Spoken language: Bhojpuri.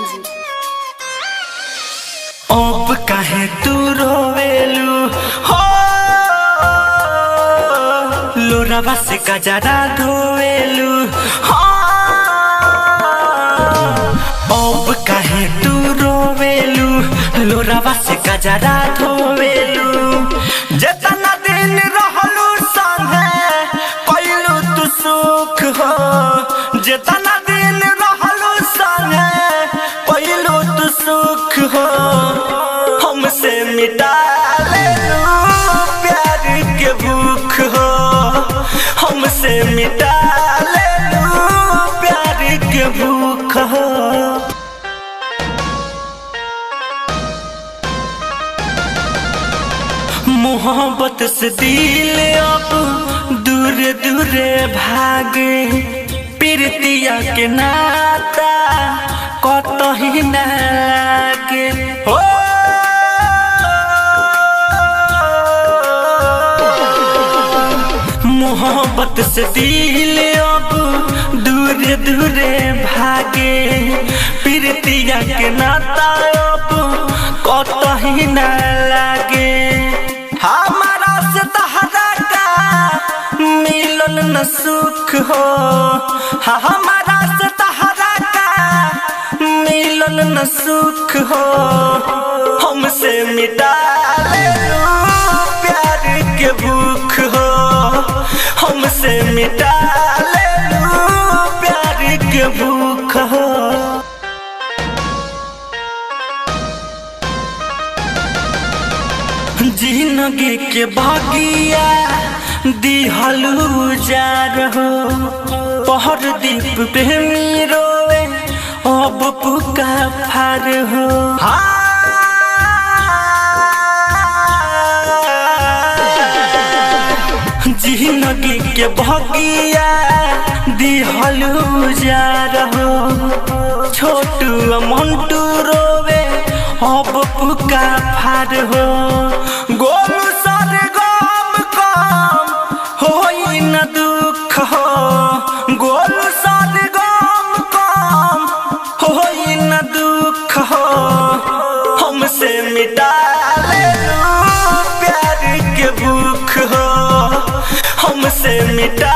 म्यूजिक। अब काहे तू रोवेलू हो लोरावा से गजरा धोवेलू हो। अब काहे तू रोवेलू लोरावा से गजरा धोवेलू। जेतना दिन रहलू संगे कइलू तू सुख हो। जेतना दिन रहलू संगे कइलू तू सुख हो। हमसे मिटा लेलू प्यार के भूख हो। हमसे मिटा लेलू प्यार के भूख हो। मोहब्बत से दिल अब दूर दूर भागे। प्रीतिया के नाता कतही न लागे हो। मोहब्बत से दिल अब दूर दूर भागे। प्रीतिया के नाता अब कतही न लागे। हमारा से तहरा का मिलल न सुख हो। हमारा से तहरा का मिलल न सुख हो। हमसे मिटा लेलू प्यार के भूख हो। हमसे मिटा लेलू प्यार के भूख हो। जिंदगी के भागिया दिहलू जार हो। पहर दीप प्रेमी रोवे अब पुका फार हो। जिंदगी के भागिया दिहलू जार हो। छोटू मंटू रोवे अब पुका फार हो। गोलू सरगम कम होई न दुख हो। गोलू सरगम कम होई न दुख हो। हमसे मिटा लेलू प्यार के भूख हो। हमसे मिटा